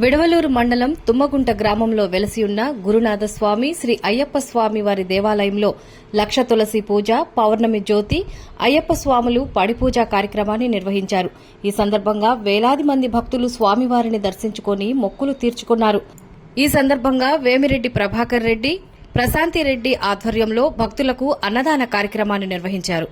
విడవలూరు మండలం తుమ్మగుంట గ్రామంలో వెలసి ఉన్న గురునాథ స్వామి శ్రీ అయ్యప్ప స్వామి వారి దేవాలయంలో లక్ష తులసి పూజ, పౌర్ణమి జ్యోతి, అయ్యప్ప స్వాములు పడిపూజ కార్యక్రమాన్ని నిర్వహించారు. ఈ సందర్భంగా వేలాది మంది భక్తులు స్వామివారిని దర్శించుకుని మొక్కులు తీర్చుకున్నారు. ఈ సందర్భంగా వేమిరెడ్డి ప్రభాకర్ రెడ్డి, ప్రశాంతి రెడ్డి ఆధ్వర్యంలో భక్తులకు అన్నదాన కార్యక్రమాన్ని నిర్వహించారు.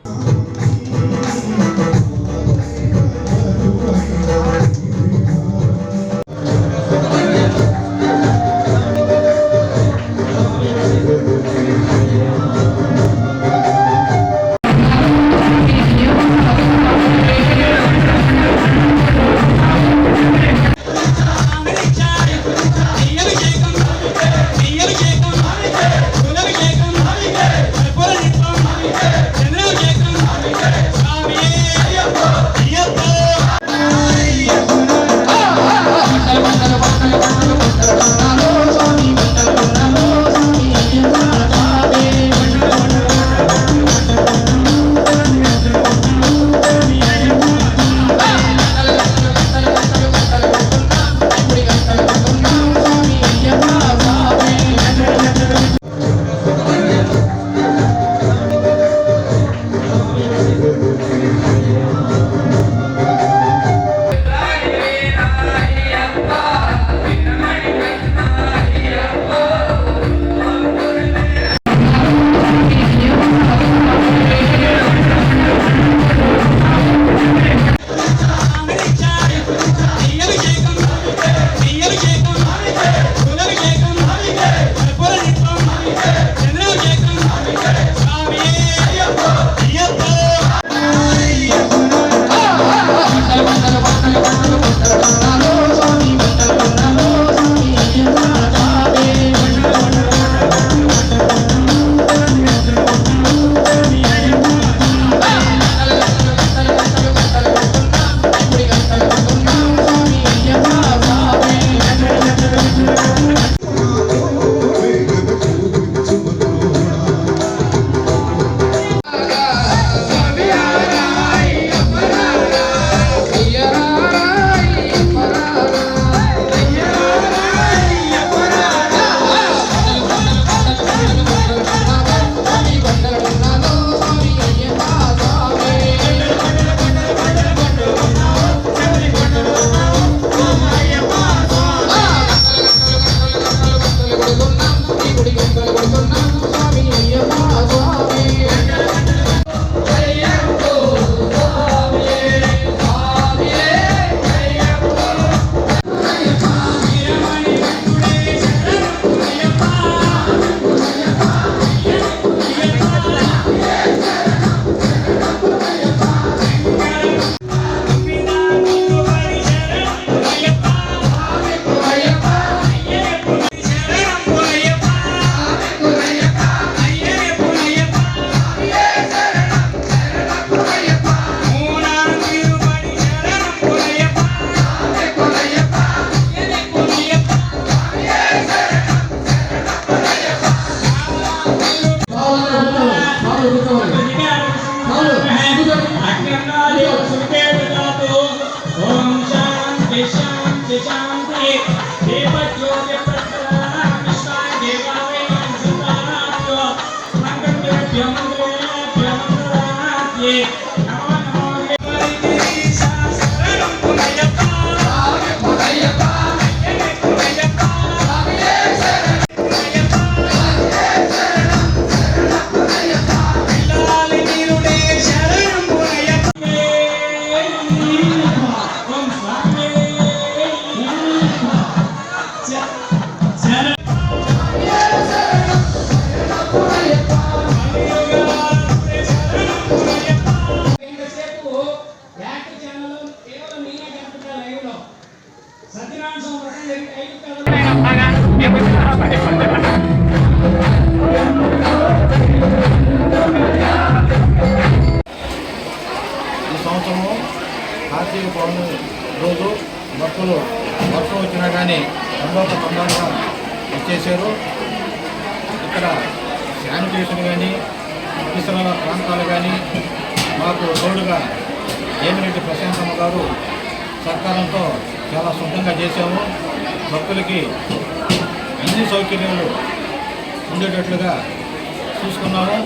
సంవత్సరము కార్తీక పౌర్ణమి రోజు భక్తులు వర్షం వచ్చినా కానీ తొందరగా వచ్చేసారు. ఇక్కడ శానిటేషన్ కానీ పరిసరాల ప్రాంతాలు కానీ మాకు తోడుగా వేమిరెడ్డి ప్రశాంతమ్మ గారు సహకారంతో చాలా శుభ్రంగా చేశాము. భక్తులకి అన్ని సౌకర్యాలు ఉండేటట్లుగా చూసుకున్నాము.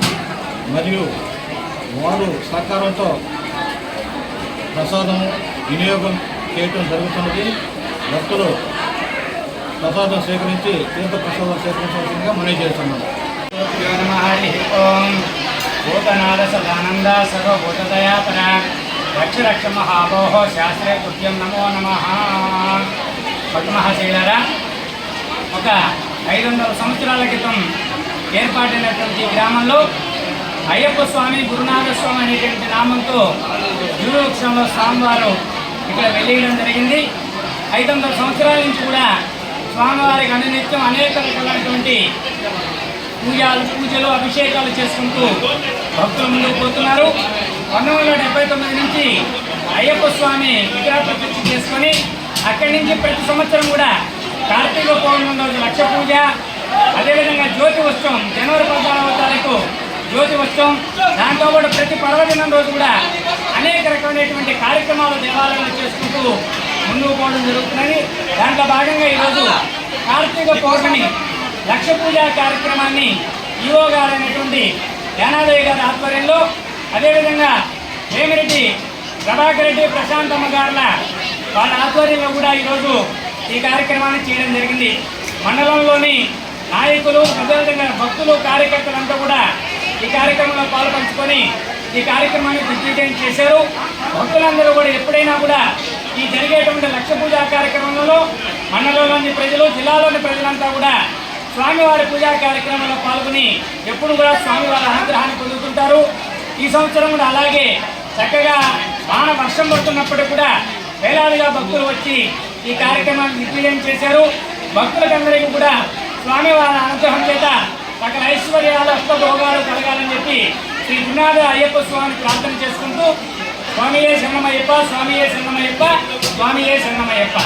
మరియు వారు సహకారంతో ప్రసాదం వినియోగం చేయటం జరుగుతున్నది. భక్తులు ప్రసాదం స్వీకరించి తీర్థ ప్రసాదం స్వీకరించవలసిందిగా మనవి చేస్తున్నాము. భూతనాద సదానంద సర్వభూతదయాపర రక్ష రక్ష మహాభోహ శాస్త్రే కృత్యం నమో నమః. భక్తమహాశైలారా, ఒక 500 సంవత్సరాల క్రితం ఏర్పాటైనటువంటి గ్రామంలో అయ్యప్ప స్వామి గురునాథ స్వామి అనేటువంటి నామంతో గురువృక్షంలో స్వామివారు ఇక్కడ వెలియడం జరిగింది. 500 సంవత్సరాల నుంచి కూడా స్వామివారికి అనునిత్యం అనేక రకాలైనటువంటి పూజలు అభిషేకాలు చేసుకుంటూ భక్తులు ముందుకు పోతున్నారు. 1979 నుంచి అయ్యప్ప స్వామి విగ్రహ ప్రతిష్ఠ చేసుకొని అక్కడి నుంచి ప్రతి సంవత్సరం కూడా కార్తీక పౌర్ణమి రోజు లక్ష పూజ, అదేవిధంగా జ్యోతి ఉత్సవం జనవరి 14వ తారీఖు జ్యోతి ఉత్సవం, దాంతోపాటు ప్రతి పర్వదినం రోజు కూడా అనేక రకమైనటువంటి కార్యక్రమాలు దేవాలయంలో చేసుకుంటూ ముందుకు పోవడం జరుగుతుందని, దాంట్లో భాగంగా ఈరోజు కార్తీక పౌర్ణమి లక్ష పూజ కార్యక్రమాన్ని ఈవో గారు అయినటువంటి యానాదయ్య గారి ఆధ్వర్యంలో, అదేవిధంగా వేమిరెడ్డి ప్రభాకర్ రెడ్డి ప్రశాంతమ్మ గారుల వాళ్ళ ఆధ్వర్యంలో కూడా ఈరోజు ఈ కార్యక్రమాన్ని చేయడం జరిగింది. మండలంలోని నాయకులు, అదేవిధంగా భక్తులు, కార్యకర్తలంతా కూడా ఈ కార్యక్రమంలో పాల్పంచుకొని ఈ కార్యక్రమాన్ని దిగ్విజయం చేశారు. భక్తులందరూ కూడా ఎప్పుడైనా కూడా ఈ జరిగేటువంటి లక్ష పూజా కార్యక్రమంలో మండలంలోని ప్రజలు, జిల్లాలోని ప్రజలంతా కూడా స్వామివారి పూజా కార్యక్రమంలో పాల్గొని ఎప్పుడు కూడా స్వామివారి అనుగ్రహాన్ని పొందుతుంటారు. ఈ సంవత్సరం కూడా అలాగే చక్కగా వాన వర్షం పడుతున్నప్పటికీ కూడా వేలాదిగా భక్తులు వచ్చి ఈ కార్యక్రమాన్ని దిగ్విజయం చేశారు. భక్తులకందరికీ కూడా స్వామివారి అనుగ్రహం చేత సకల ఐశ్వర్యాలు, అష్టభోగాలు కలగాలని చెప్పి శ్రీ గురునాథ అయ్యప్ప స్వామిని ప్రార్థన చేసుకుంటూ స్వామియే శరణమయ్యప్ప, స్వామియే శరణమయ్యప్ప, స్వామియే శరణమయ్యప్ప.